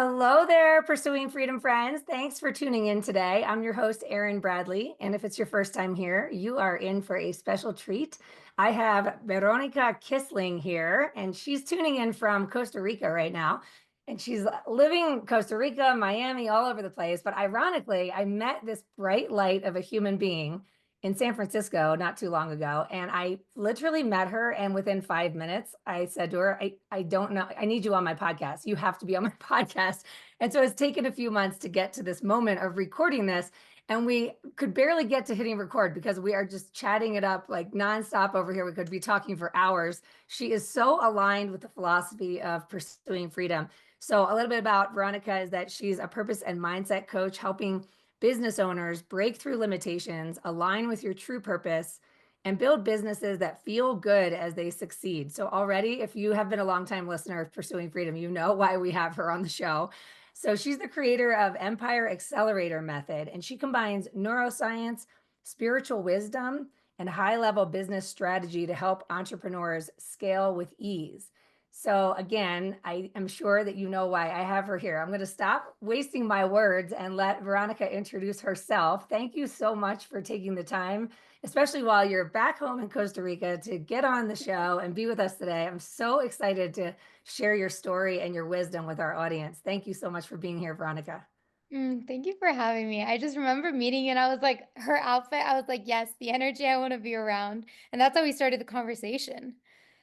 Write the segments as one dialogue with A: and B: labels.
A: Hello there, Pursuing Freedom friends. Thanks for tuning in today. I'm your host, Erin Bradley. And if it's your first time here, you are in for a special treat. I have Veronica Kissling here, and she's tuning in from Costa Rica right now. And she's living in Costa Rica, Miami, all over the place. But ironically, I met this bright light of a human being in San Francisco not too long ago. And I literally met her. And within 5 minutes, I said to her, I don't know, I need you on my podcast. You have to be on my podcast. And so it's taken a few months to get to this moment of recording this. And we could barely get to hitting record because we are just chatting it up like nonstop over here. We could be talking for hours. She is so aligned with the philosophy of pursuing freedom. So, a little bit about Veronica is that she's a purpose and mindset coach helping business owners break through limitations, align with your true purpose, and build businesses that feel good as they succeed. So, already, if you have been a longtime listener of Pursuing Freedom, you know why we have her on the show. So, she's the creator of Empire Accelerator Method, and she combines neuroscience, spiritual wisdom, and high level business strategy to help entrepreneurs scale with ease. So again, I am sure that you know why I have her here. I'm going to stop wasting my words and let Veronica introduce herself. Thank you so much for taking the time, especially while you're back home in Costa Rica, to get on the show and be with us today. I'm so excited to share your story and your wisdom with our audience. Thank you so much for being here, Veronica.
B: Thank you for having me. I just remember meeting and I was like, her outfit, I was like, yes, the energy I want to be around. And that's how we started the conversation.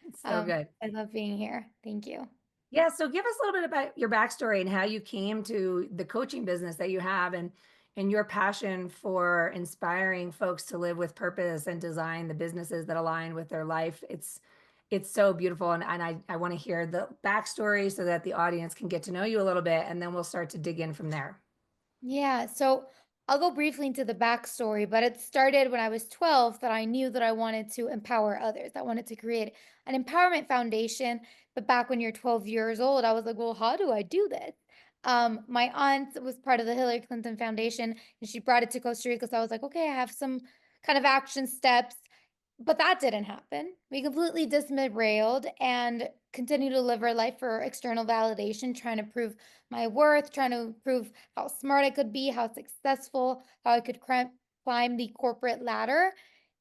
A: It's so good.
B: I love being here. Thank you.
A: Yeah, so give us a little bit about your backstory and how you came to the coaching business that you have and your passion for inspiring folks to live with purpose and design the businesses that align with their life. It's so beautiful and I want to hear the backstory so that the audience can get to know you a little bit and then we'll start to dig in from there.
B: Yeah, so I'll go briefly into the backstory, but it started when I was 12 that I knew that I wanted to empower others. I wanted to create an empowerment foundation. But back when you're 12 years old, I was like, well, how do I do this? My aunt was part of the Hillary Clinton Foundation and she brought it to Costa Rica. So I was like, okay, I have some kind of action steps. But that didn't happen. We completely disrailed and continued to live our life for external validation, trying to prove my worth, trying to prove how smart I could be, how successful, how I could climb the corporate ladder.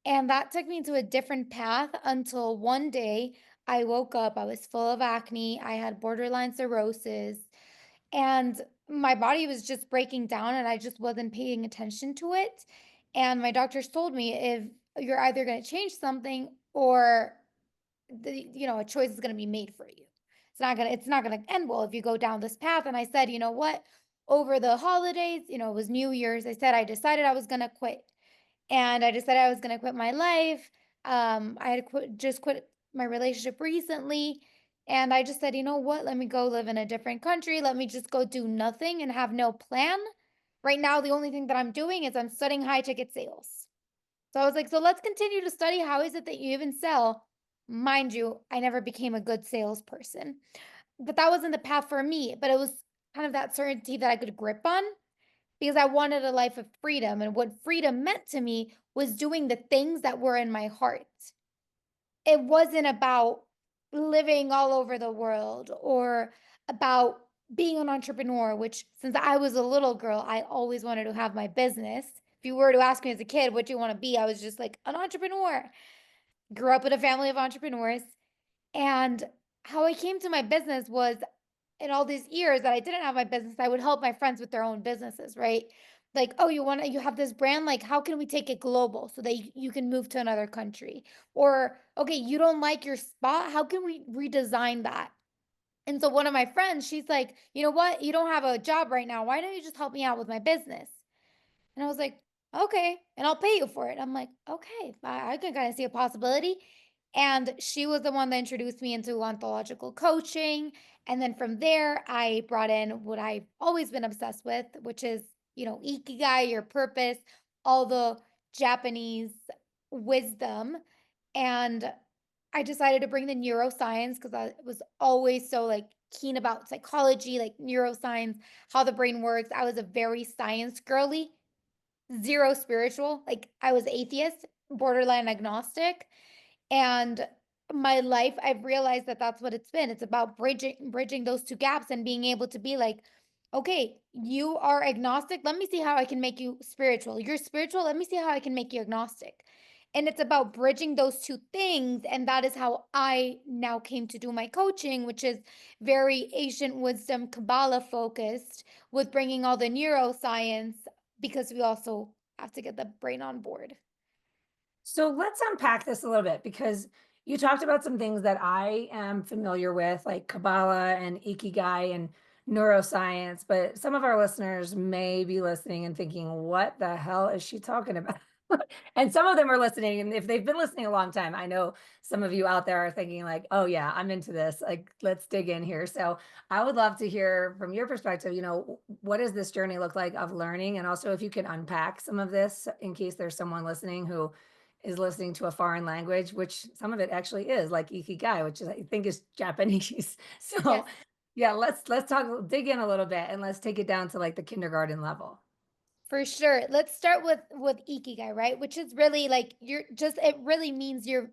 B: And that took me to a different path until one day I woke up. I was full of acne. I had borderline cirrhosis. And my body was just breaking down and I just wasn't paying attention to it. And my doctors told me if you're either going to change something or a choice is going to be made for you. It's not going to end well if you go down this path. And I said, you know what? Over the holidays, it was New Year's. I said I decided I was going to quit. And I decided I was going to quit my life. I had just quit my relationship recently. And I just said, you know what? Let me go live in a different country. Let me just go do nothing and have no plan. Right now, the only thing that I'm doing is I'm studying high ticket sales. So I was like, so let's continue to study. How is it that you even sell? Mind you, I never became a good salesperson, but that wasn't the path for me. But it was kind of that certainty that I could grip on because I wanted a life of freedom. And what freedom meant to me was doing the things that were in my heart. It wasn't about living all over the world or about being an entrepreneur, which since I was a little girl, I always wanted to have my business. If you were to ask me as a kid, what do you want to be? I was just like an entrepreneur. Grew up in a family of entrepreneurs. And how I came to my business was in all these years that I didn't have my business, I would help my friends with their own businesses, right? Like, oh, you have this brand, like, how can we take it global so that you can move to another country? Or, okay, you don't like your spot, how can we redesign that? And so one of my friends, she's like, you know what? You don't have a job right now. Why don't you just help me out with my business? And I was like, okay, and I'll pay you for it. I'm like, okay, I can kind of see a possibility. And she was the one that introduced me into ontological coaching. And then from there, I brought in what I've always been obsessed with, which is, Ikigai, your purpose, all the Japanese wisdom. And I decided to bring the neuroscience because I was always so like keen about psychology, like neuroscience, how the brain works. I was a very science girly, zero spiritual. Like I was atheist, borderline agnostic, and my life I've realized that that's what it's been. It's about bridging those two gaps and being able to be like Okay, you are agnostic. Let me see how I can make you spiritual. You're spiritual. Let me see how I can make you agnostic. And it's about bridging those two things. And that is how I now came to do my coaching, which is very ancient wisdom, Kabbalah focused, with bringing all the neuroscience, because we also have to get the brain on board.
A: So let's unpack this a little bit because you talked about some things that I am familiar with, like Kabbalah and Ikigai and neuroscience, but some of our listeners may be listening and thinking, what the hell is she talking about? And some of them are listening, and if they've been listening a long time, I know some of you out there are thinking like, oh yeah, I'm into this. Like, let's dig in here. So I would love to hear from your perspective, what does this journey look like of learning? And also if you can unpack some of this in case there's someone listening who is listening to a foreign language, which some of it actually is, like Ikigai, which is, I think, is Japanese. So
B: Yes.
A: yeah, let's talk, dig in a little bit, and let's take it down to like the kindergarten level.
B: For sure. Let's start with ikigai, right? Which is really like you're just it really means your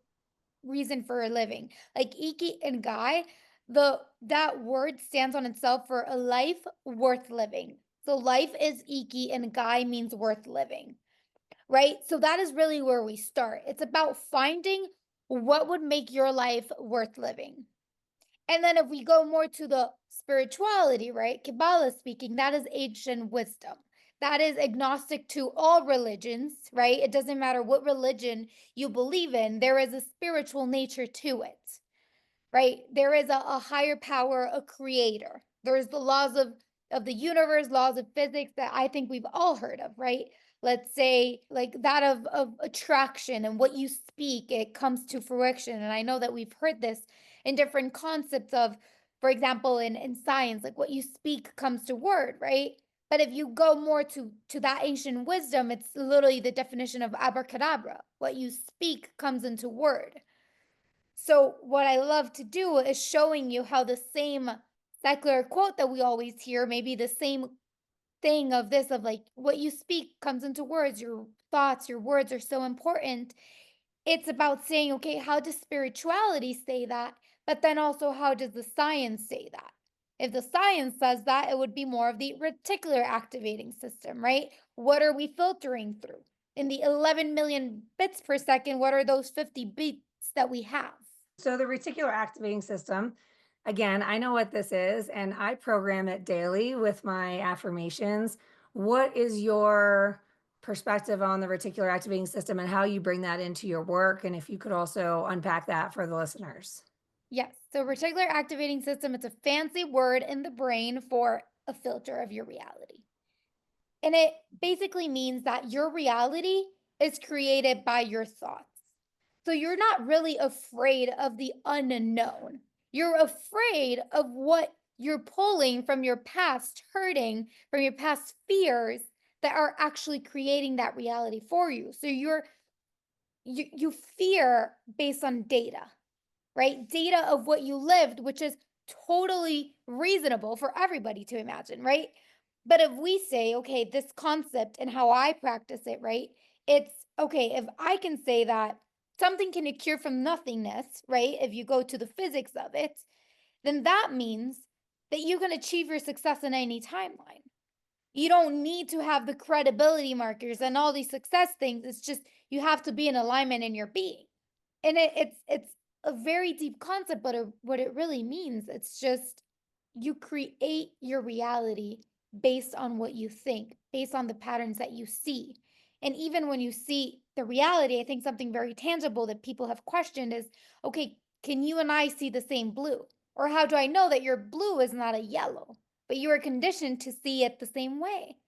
B: reason for a living. Like iki and guy, the that word stands on itself for a life worth living. So life is iki and guy means worth living, right? So that is really where we start. It's about finding what would make your life worth living. And then if we go more to the spirituality, right? Kabbalah speaking, that is ancient wisdom. That is agnostic to all religions, right? It doesn't matter what religion you believe in, there is a spiritual nature to it, right? There is a higher power, a creator. There's the laws of the universe, laws of physics that I think we've all heard of, right? Let's say like that of attraction and what you speak, it comes to fruition. And I know that we've heard this in different concepts of, for example, in science, like what you speak comes to word, right? But if you go more to that ancient wisdom, it's literally the definition of abracadabra. What you speak comes into word. So, what I love to do is showing you how the same secular quote that we always hear, maybe the same thing of this, of like what you speak comes into words, your thoughts, your words are so important. It's about saying, okay, how does spirituality say that? But then also, how does the science say that? If the science says that, it would be more of the reticular activating system, right? What are we filtering through? In the 11 million bits per second, what are those 50 beats that we have?
A: So the reticular activating system, again, I know what this is, and I program it daily with my affirmations. What is your perspective on the reticular activating system and how you bring that into your work? And if you could also unpack that for the listeners.
B: Yes. So reticular activating system, it's a fancy word in the brain for a filter of your reality. And it basically means that your reality is created by your thoughts. So you're not really afraid of the unknown. You're afraid of what you're pulling from your past hurting, from your past fears that are actually creating that reality for you. So you fear based on data, right? Data of what you lived, which is totally reasonable for everybody to imagine, right? But if we say, okay, this concept and how I practice it, right? It's okay, if I can say that something can occur from nothingness, right? If you go to the physics of it, then that means that you can achieve your success in any timeline. You don't need to have the credibility markers and all these success things. It's just you have to be in alignment in your being. And it's a very deep concept, but what it really means, it's just you create your reality based on what you think, based on the patterns that you see. And even when you see the reality, I think something very tangible that people have questioned is, okay, can you and I see the same blue? Or how do I know that your blue is not a yellow, but you are conditioned to see it the same way?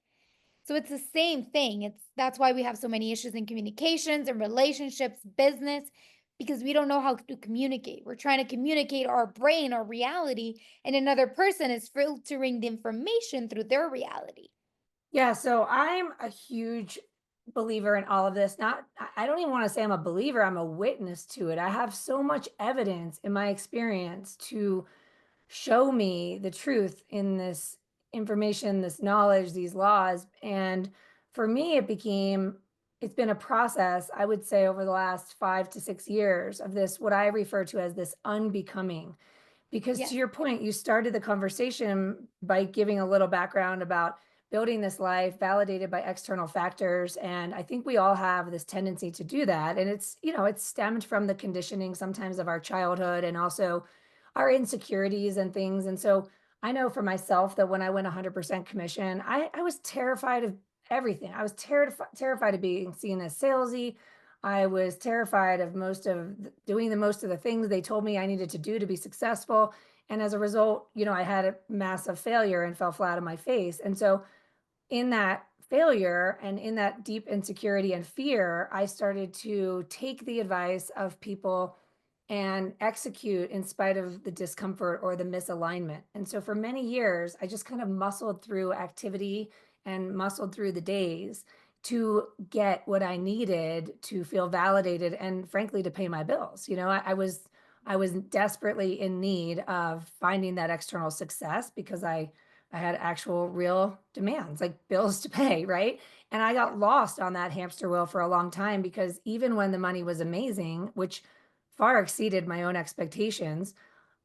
B: So it's the same thing. That's why we have so many issues in communications and relationships, business, because we don't know how to communicate. We're trying to communicate our brain, our reality, and another person is filtering the information through their reality.
A: Yeah, so I'm a huge believer in all of this. Not, I don't even want to say I'm a believer, I'm a witness to it. I have so much evidence in my experience to show me the truth in this information, this knowledge, these laws. And for me, it's been a process, I would say, over the last 5 to 6 years of this, what I refer to as this unbecoming, Because to
B: Yes.
A: your point, you started the conversation by giving a little background about building this life validated by external factors. And I think we all have this tendency to do that. And it's stemmed from the conditioning sometimes of our childhood and also our insecurities and things. And so I know for myself that when I went 100% commission, I was terrified of everything. I was terrified of being seen as salesy. I was terrified of doing the most of the things they told me I needed to do to be successful. And as a result, I had a massive failure and fell flat on my face. And so in that failure and in that deep insecurity and fear, I started to take the advice of people and execute in spite of the discomfort or the misalignment. And so for many years, I just kind of muscled through activity and muscled through the days to get what I needed to feel validated and frankly to pay my bills. I was desperately in need of finding that external success because I had actual real demands, like bills to pay, right? And I
B: Yeah.
A: got lost on that hamster wheel for a long time because even when the money was amazing, which far exceeded my own expectations,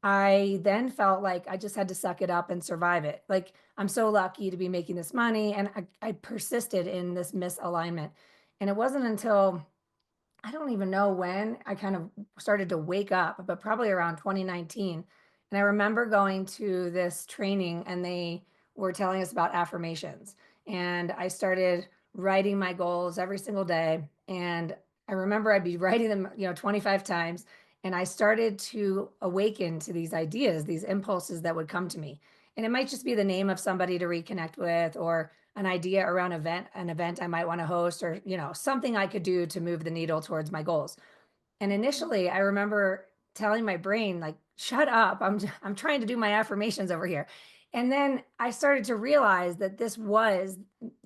A: I then felt like I just had to suck it up and survive it. Like, I'm so lucky to be making this money. And I persisted in this misalignment. And it wasn't until I don't even know when I kind of started to wake up, but probably around 2019. And I remember going to this training and they were telling us about affirmations. And I started writing my goals every single day. And I remember I'd be writing them, 25 times. And I started to awaken to these ideas, these impulses that would come to me. And it might just be the name of somebody to reconnect with, or an idea around an event I might want to host, or something I could do to move the needle towards my goals. And
B: Mm.
A: initially I remember telling my brain, like, shut up, I'm trying to do my affirmations over here. And then I started to realize that this was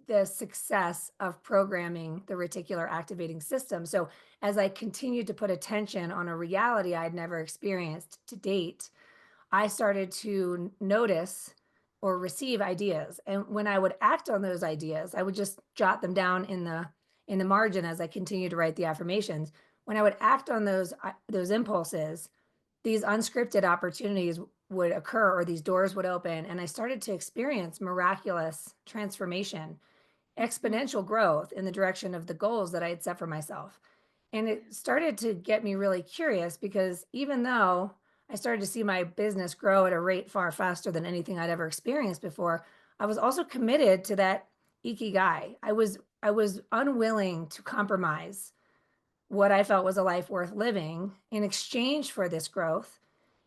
A: the success of programming the reticular activating system. So as I continued to put attention on a reality I'd never experienced to date, I started to notice or receive ideas. And when I would act on those ideas, I would just jot them down in the margin as I continued to write the affirmations. When I would act on those impulses, these unscripted opportunities would occur or these doors would open and I started to experience miraculous transformation,
B: Mhm.
A: exponential growth in the direction of the goals that I had set for myself. And
B: Yeah.
A: it started to get me really curious because even though I started to see my business grow at a rate far faster than anything I'd ever experienced before, I was also committed to that Ikigai. I was unwilling to compromise what I felt was a life worth living in exchange for this growth.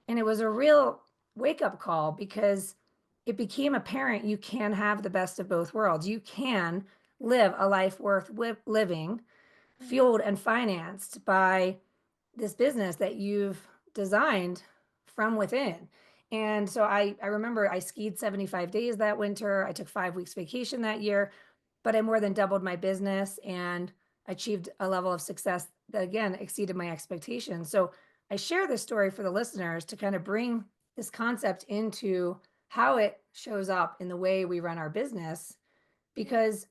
A: And it was a real wake up call because it became apparent you can have the best of both worlds. You can live a life worth living,
B: Mhm.
A: fueled and financed by this business that you've designed from within. And so I remember I skied 75 days that winter. I took 5 weeks vacation that year, but I more than doubled my business and achieved a level of success that again exceeded my expectations. So I share this story for the listeners to kind of bring this concept into how it shows up in the way we run our business,
B: Yeah.
A: because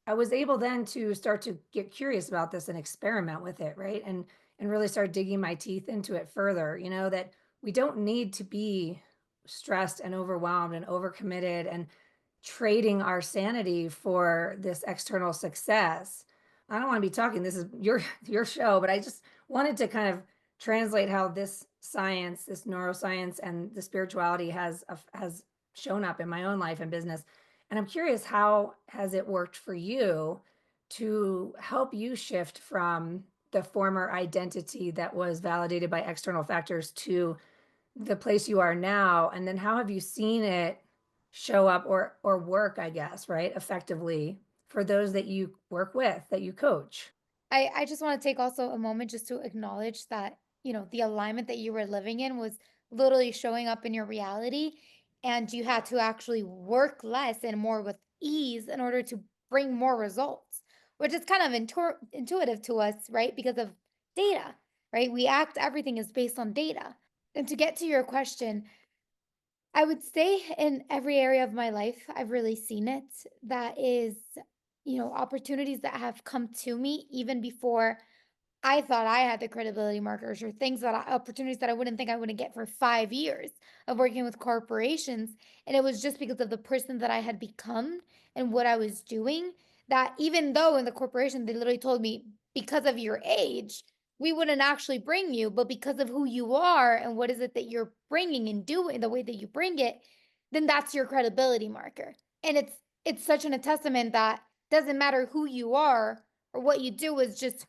A: I was able then to start to get curious about this and experiment with it, right? And really start digging my teeth into it further, that we don't need to be stressed and overwhelmed and overcommitted and trading our sanity for this external success. I don't want to be talking, this is your show, but I just wanted to kind of translate how this science, this neuroscience and the spirituality has shown up in my own life and business. And I'm curious, how has it worked for you to help you shift from the former identity that was validated by external factors to the place you are now? And then how have you seen it show up or work, I guess, right, effectively for those that you work with, that you coach?
B: I just want to take also a moment just to acknowledge that, the alignment that you were living in was literally showing up in your reality. And you had to actually work less and more with ease in order to bring more results, which is kind of intuitive to us, right? Because of data, right? Everything is based on data. And to get to your question, I would say in every area of my life, I've really seen it. That is, opportunities that have come to me even before I thought I had the credibility markers or things that opportunities that I wouldn't think I wouldn't get for 5 years of working with corporations. And it was just because of the person that I had become and what I was doing, that even though in the corporation they literally told me, because of your age, we wouldn't actually bring you, but because of who you are and what is it that you're bringing and doing, the way that you bring it, then that's your credibility marker. And it's such an a testament that doesn't matter who you are or what you do, is just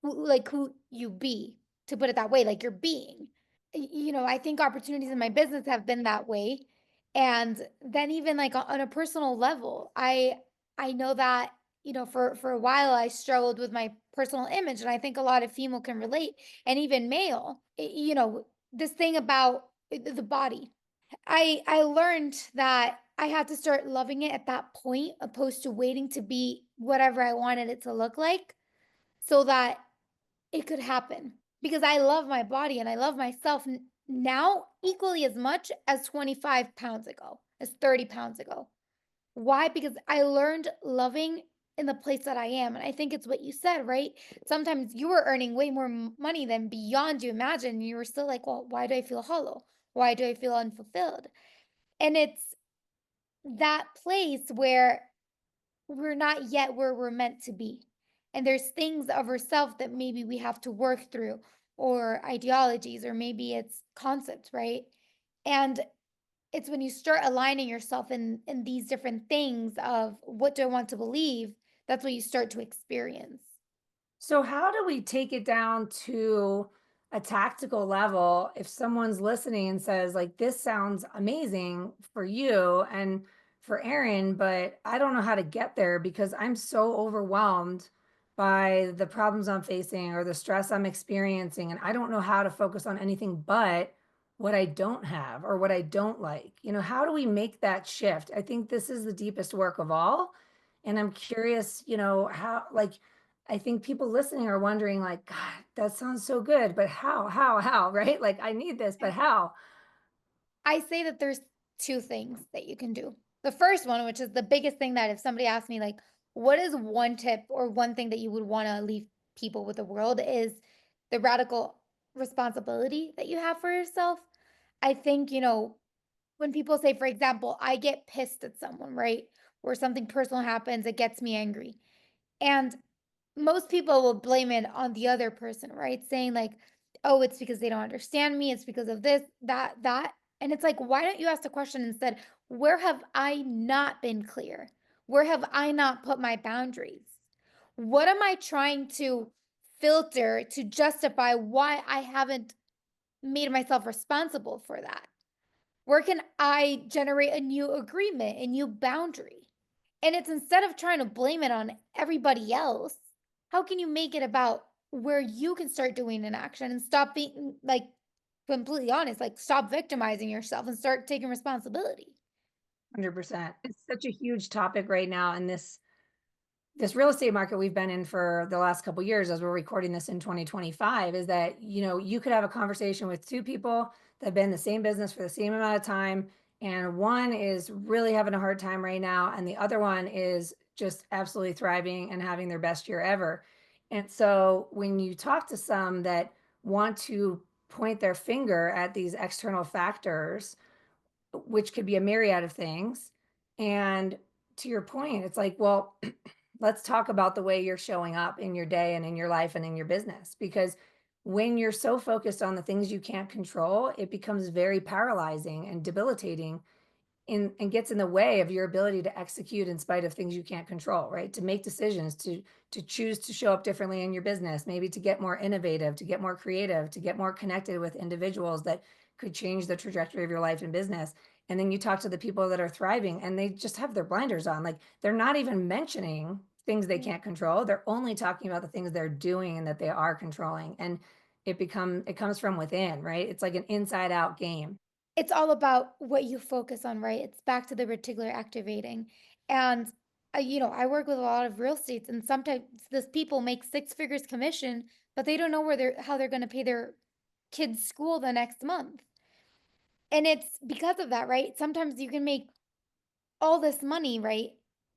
B: who you be, to put it that way, like your being. I think opportunities in my business have been that way. And then even like on a personal level, I know that, for a while I struggled with my personal image, and I think a lot of female can relate, and even male. This thing about the body. I learned that I had to start loving it at that point, opposed to waiting to be whatever I wanted it to look like, so that it could happen, because I love my body and I love myself now equally as much as 25 pounds ago, as 30 pounds ago. Why? Because I learned loving in the place that I am. And I think it's what you said, right? Sometimes you were earning way more money than beyond you imagine. You were still like, well, why do I feel hollow? Why do I feel unfulfilled? And it's that place where we're not yet where we're meant to be. And there's things of ourself that maybe we have to work through, or ideologies, or maybe it's concepts, right? And it's when you start aligning yourself in these different things of what do I want to believe, that's what you start to experience.
A: So how do we take it down to a tactical level if someone's listening and says, like, this sounds amazing for you and for Erin, but I don't know how to get there because I'm so overwhelmed by the problems I'm facing or the stress I'm experiencing, and I don't know how to focus on anything but what I don't have or what I don't like. How do we make that shift? I think this is the deepest work of all. And I'm curious, how, like, I think people listening are wondering, like, God, that sounds so good, but how, right? Like, I need this, but how?
B: I say that there's two things that you can do. The first one, which is the biggest thing, that if somebody asks me, like, what is one tip or one thing that you would want to leave people with the world, is the radical responsibility that you have for yourself. I think, when people say, for example, I get pissed at someone, right? Or something personal happens, it gets me angry. And most people will blame it on the other person, right? Saying like, "Oh, it's because they don't understand me. It's because of this, that, that." And it's like, why don't you ask the question instead, where have I not been clear? Where have I not put my boundaries? What am I trying to filter to justify why I haven't made myself responsible for that? Where can I generate a new agreement, a new boundary? And it's, instead of trying to blame it on everybody else, how can you make it about where you can start doing an action and stop being like completely honest, like stop victimizing yourself and start taking responsibility?
A: 100%. It's such a huge topic right now in this real estate market we've been in for the last couple of years as we're recording this in 2025, is that you could have a conversation with two people that have been in the same business for the same amount of time, and one is really having a hard time right now and the other one is just absolutely thriving and having their best year ever. And so when you talk to some that want to point their finger at these external factors, which could be a myriad of things, and to your point, it's like, well, let's talk about the way you're showing up in your day and in your life and in your business. Because when you're so focused on the things you can't control, it becomes very paralyzing and debilitating and gets in the way of your ability to execute in spite of things you can't control, right? To make decisions, to choose to show up differently in your business, maybe to get more innovative, to get more creative, to get more connected with individuals that could change the trajectory of your life and business. And then you talk to the people that are thriving and they just have their blinders on. Like, they're not even mentioning things they can't control. They're only talking about the things they're doing and that they are controlling. And it comes from within, right? It's like an inside out game.
B: It's all about what you focus on, right? It's back to the reticular activating. And I work with a lot of real estates, and sometimes these people make six figures commission, but they don't know where they're how they're going to pay their kids' school the next month. And it's because of that, right? Sometimes you can make all this money, right?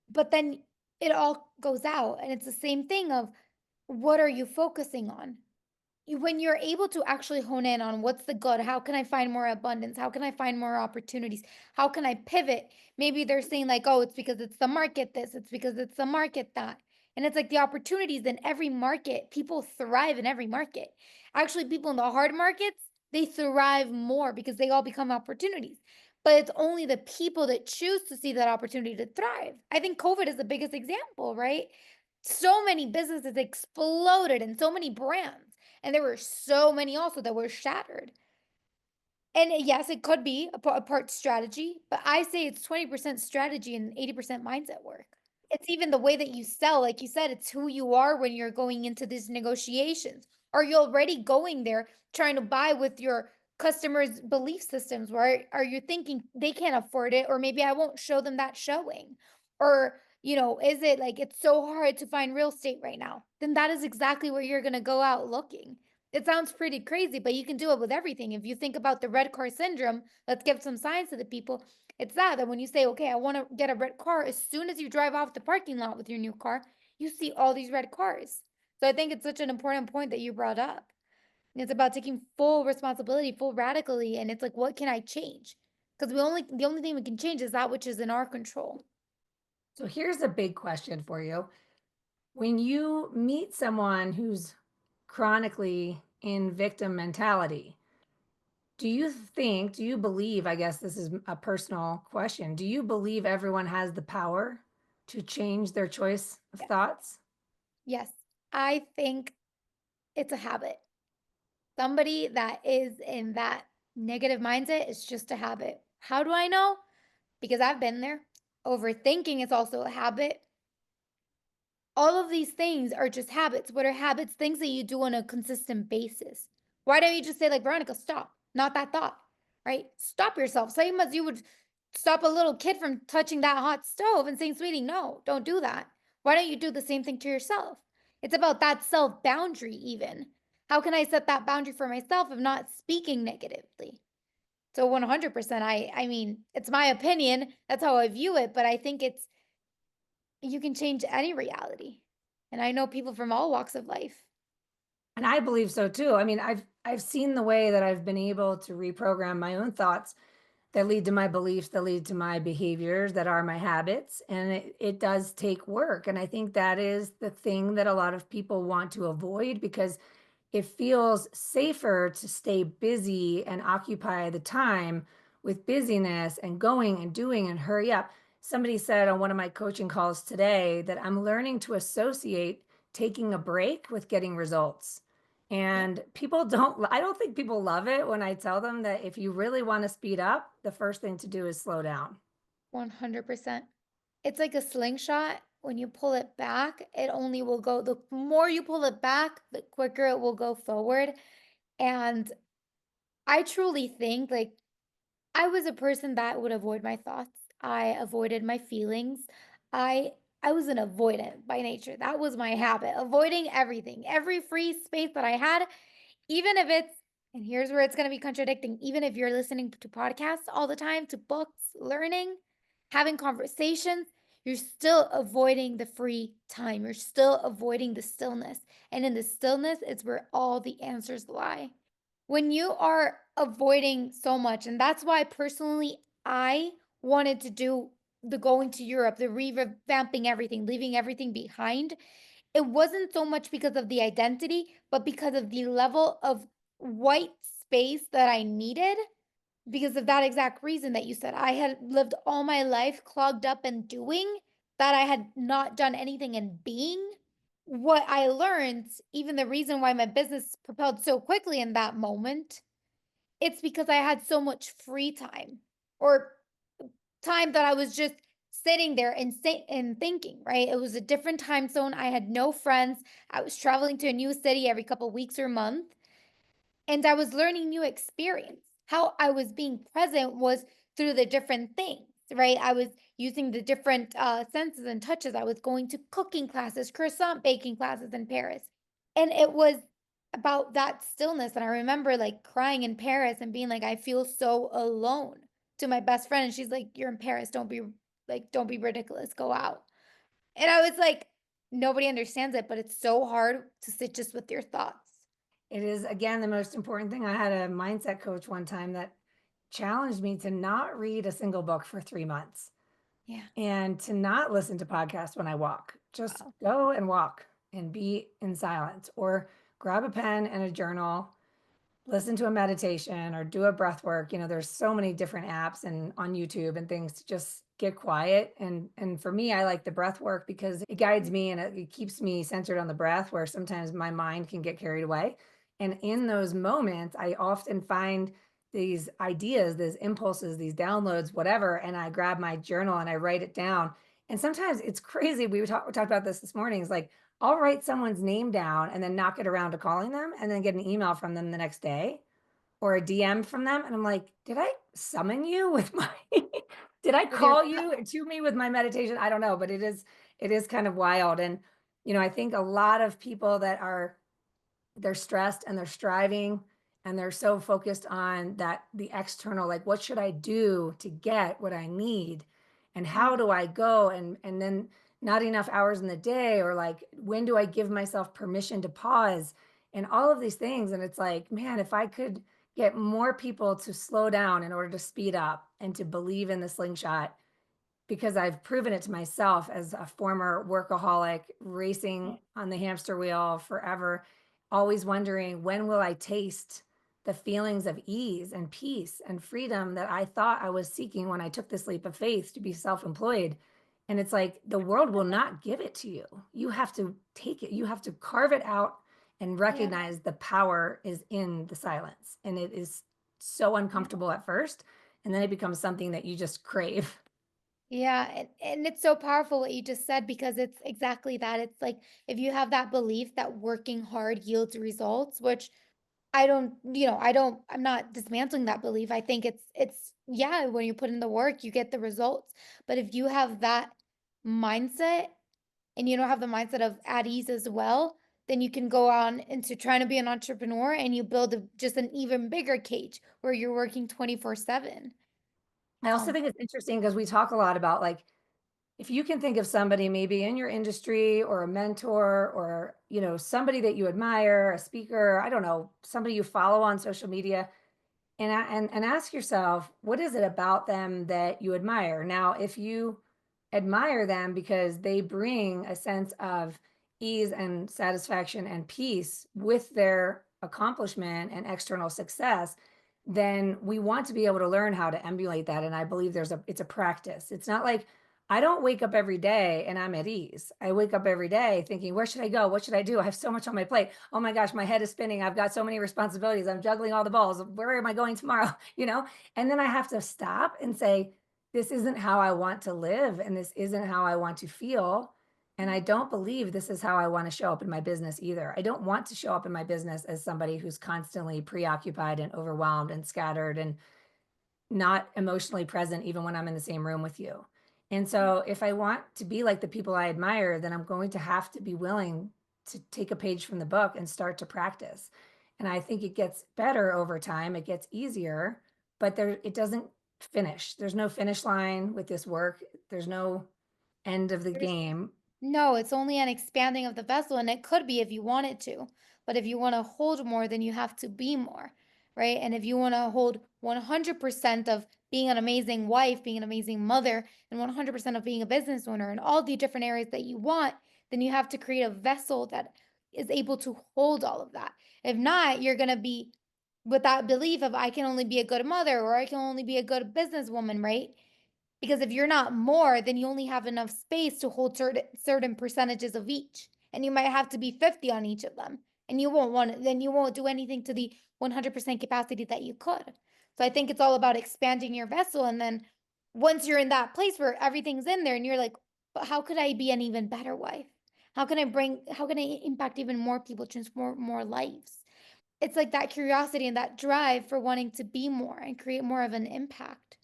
B: But then it all goes out. And it's the same thing of what are you focusing on? When you're able to actually hone in on what's the good, how can I find more abundance? How can I find more opportunities? How can I pivot? Maybe they're saying, like, oh, it's because it's the market this, it's because it's the market that. And it's like the opportunities in every market, people thrive in every market. Actually, people in the hard markets, they thrive more because they all become opportunities. But it's only the people that choose to see that opportunity to thrive. I think COVID is the biggest example, right? So many businesses exploded and so many brands. And there were so many also that were shattered. And yes, it could be a part strategy, but I say it's 20% strategy and 80% mindset work. It's even the way that you sell, like you said, it's who you are when you're going into these negotiations. Are you already going there trying to buy with your customers' belief systems? Where are you thinking they can't afford it, or maybe I won't show them that showing? Or, is it like it's so hard to find real estate right now? Then that is exactly where you're going to go out looking. It sounds pretty crazy, but you can do it with everything. If you think about the red car syndrome, let's give some science to the people. It's that when you say, okay, I want to get a red car, as soon as you drive off the parking lot with your new car, you see all these red cars. So I think it's such an important point that you brought up. It's about taking full responsibility, full radically, and it's like, what can I change? Because the only thing we can change is that which is in our control.
A: So here's a big question for you. When you meet someone who's chronically in victim mentality, do you believe, I guess this is a personal question, do you believe everyone has the power to change their choice of
B: Yes.
A: thoughts?
B: Yes. I think it's a habit. Somebody that is in that negative mindset is just a habit. How do I know? Because I've been there. Overthinking is also a habit. All of these things are just habits. What are habits? Things that you do on a consistent basis. Why don't you just say, like, Veronica, stop? Not that thought, right? Stop yourself. Same as you would stop a little kid from touching that hot stove and saying, sweetie, no, don't do that. Why don't you do the same thing to yourself? It's about that self boundary, even. How can I set that boundary for myself if not speaking negatively? So 100%, I mean, it's my opinion. That's how I view it, but I think you can change any reality. And I know people from all walks of life.
A: And I believe so too. I mean, I've seen the way that I've been able to reprogram my own thoughts that lead to my beliefs, that lead to my behaviors, that are my habits. And it does take work. And I think that is the thing that a lot of people want to avoid because it feels safer to stay busy and occupy the time with busyness and going and doing and hurry up. Somebody said on one of my coaching calls today that I'm learning to associate taking a break with getting results.
B: Yeah,
A: And I don't think people love it when I tell them that if you really want to speed up, the first thing to do is slow down.
B: 100%. It's like a slingshot. When you pull it back, it only will go, the more you pull it back, the quicker it will go forward. And I truly think, like, I was a person that would avoid my thoughts. I avoided my feelings. I I was an avoidant by nature. That was my habit, avoiding everything. Every free space that I had, even if it's, and here's where it's going to be contradicting, even if you're listening to podcasts all the time, to books, learning, having conversations, you're still avoiding the free time. You're still avoiding the stillness. And in the stillness, it's where all the answers lie. When you are avoiding so much, and that's why personally I wanted to do the going to Europe, the revamping everything, leaving everything behind. It wasn't so much because of the identity, but because of the level of white space that I needed because of that exact reason that you said. I had lived all my life clogged up and doing that I had not done anything in being. What I learned, even the reason why my business propelled so quickly in that moment, it's because I had so much free time or time that I was just sitting there and thinking, right? It was a different time zone. I had no friends. I was traveling to a new city every couple weeks or month, and I was learning new experience. How I was being present was through the different things, right? I was using the different senses and touches. I was going to cooking classes, croissant baking classes in Paris. And it was about that stillness. And I remember like crying in Paris and being like, I feel so alone to my best friend. And she's like, you're in Paris. Don't be ridiculous. Go out. And I was like, nobody understands it, but it's so hard to sit just with your thoughts.
A: It is, again, the most important thing. I had a mindset coach one time that challenged me to not read a single book for 3 months
B: Yeah.
A: and to not listen to podcasts when I walk. Just
B: Wow.
A: go and walk and be in silence, or grab a pen and a journal, listen to a meditation or do a breath work. There's so many different apps and on YouTube and things to just get quiet. And for me, I like the breath work because it guides me and it keeps me centered on the breath, where sometimes my mind can get carried away. And in those moments, I often find these ideas, these impulses, these downloads, whatever, and I grab my journal and I write it down. And sometimes it's crazy. We talked about this morning. It's like I'll write someone's name down and then knock it around to calling them and then get an email from them the next day or a DM from them. And I'm like, did I summon you with my, did I
B: With your
A: call you to me with my meditation? I don't know, but it is kind of wild. And, I think a lot of people that they're stressed and they're striving and they're so focused on that, the external, like what should I do to get what I need, and how
B: Mm,
A: do I go, and then not enough hours in the day, or like when do I give myself permission to pause, and all of these things. And it's like, man, if I could get more people to slow down in order to speed up and to believe in the slingshot, because I've proven it to myself as a former workaholic, racing
B: yeah,
A: on the hamster wheel forever, always wondering, when will I taste the feelings of ease and peace and freedom that I thought I was seeking when I took this leap of faith to be self-employed. And it's like the world will not give it to you. You have to take it, you have to carve it out and
B: yeah,
A: recognize the power is in the silence. And it is so
B: yeah.
A: uncomfortable at first. And then it becomes something that you just crave.
B: Yeah, and it's so powerful what you just said because it's exactly that. It's like if you have that belief that working hard yields results, which I'm not dismantling that belief. I think it's yeah, when you put in the work, you get the results. But if you have that mindset and you don't have the mindset of at ease as well, then you can go on into trying to be an entrepreneur and you build just an even bigger cage where you're working 24/7.
A: I also
B: Um,
A: think it's interesting because we talk a lot about, like, if you can think of somebody maybe in your industry or a mentor, or, somebody that you admire, a speaker, I don't know, somebody you follow on social media, and ask yourself, what is it about them that you admire? Now, if you admire them because they bring a sense of ease and satisfaction and peace with their accomplishment and external success, then we want to be able to learn how to emulate that. And I believe it's a practice. It's not like, I don't wake up every day and I'm at ease. I wake up every day thinking, where should I go? What should I do? I have so much on my plate. Oh my gosh, my head is spinning. I've got so many responsibilities. I'm juggling all the balls. Where am I going tomorrow? And then I have to stop and say, this isn't how I want to live. And this isn't how I want to feel. And I don't believe this is how I want to show up in my business either. I don't want to show up in my business as somebody who's constantly preoccupied and overwhelmed and scattered and not emotionally present even when I'm in the same room with you. And so if I want to be like the people I admire, then I'm going to have to be willing to take a page from the book and start to practice. And I think it gets better over time. It gets easier, but it doesn't finish. There's no finish line with this work. There's no end of the game.
B: No, it's only an expanding of the vessel, and it could be if you want it to. But if you want to hold more, then you have to be more, right? And if you want to hold 100% of being an amazing wife, being an amazing mother, and 100% of being a business owner, and all the different areas that you want, then you have to create a vessel that is able to hold all of that. If not, you're going to be with that belief of I can only be a good mother or I can only be a good businesswoman, right? Because if you're not more, then you only have enough space to hold certain percentages of each. And you might have to be 50 on each of them. And you won't want then you won't do anything to the 100% capacity that you could. So I think it's all about expanding your vessel. And then once you're in that place where everything's in there and you're like, but how could I be an even better wife? How can I impact even more people, transform more lives? It's like that curiosity and that drive for wanting to be more and create more of an impact.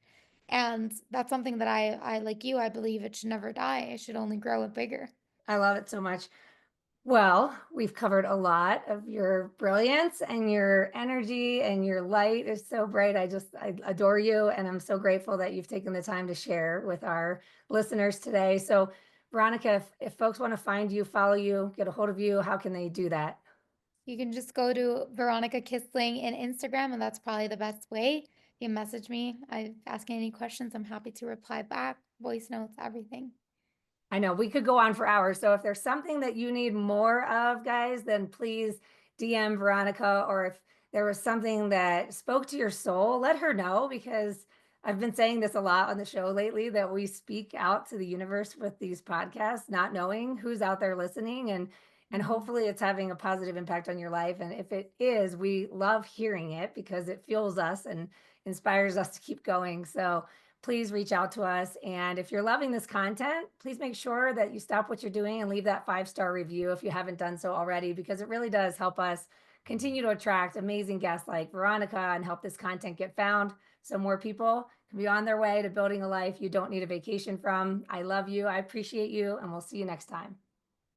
B: And that's something that I like you, I believe it should never die. It should only grow it bigger.
A: I love it so much. Well, we've covered a lot of your brilliance, and your energy and your light is so bright. I adore you. And I'm so grateful that you've taken the time to share with our listeners today. So, Veronica, if folks want to find you, follow you, get a hold of you, how can they do that?
B: You can just go to Veronica Kissling in Instagram, and that's probably the best way. You can message me. I asking any questions, I'm happy to reply back, voice notes, everything.
A: I know we could go on for hours. So if there's something that you need more of, guys, then please DM Veronica. Or if there was something that spoke to your soul, let her know, because I've been saying this a lot on the show lately that we speak out to the universe with these podcasts, not knowing who's out there listening. And
B: Mhm.
A: hopefully it's having a positive impact on your life. And if it is, we love hearing it because it fuels us and inspires us to keep going. So please reach out to us. And if you're loving this content, please make sure that you stop what you're doing and leave that 5-star review if you haven't done so already, because it really does help us continue to attract amazing guests like Veronica and help this content get found so more people can be on their way to building a life you don't need a vacation from. I love you. I appreciate you. And we'll see you next time.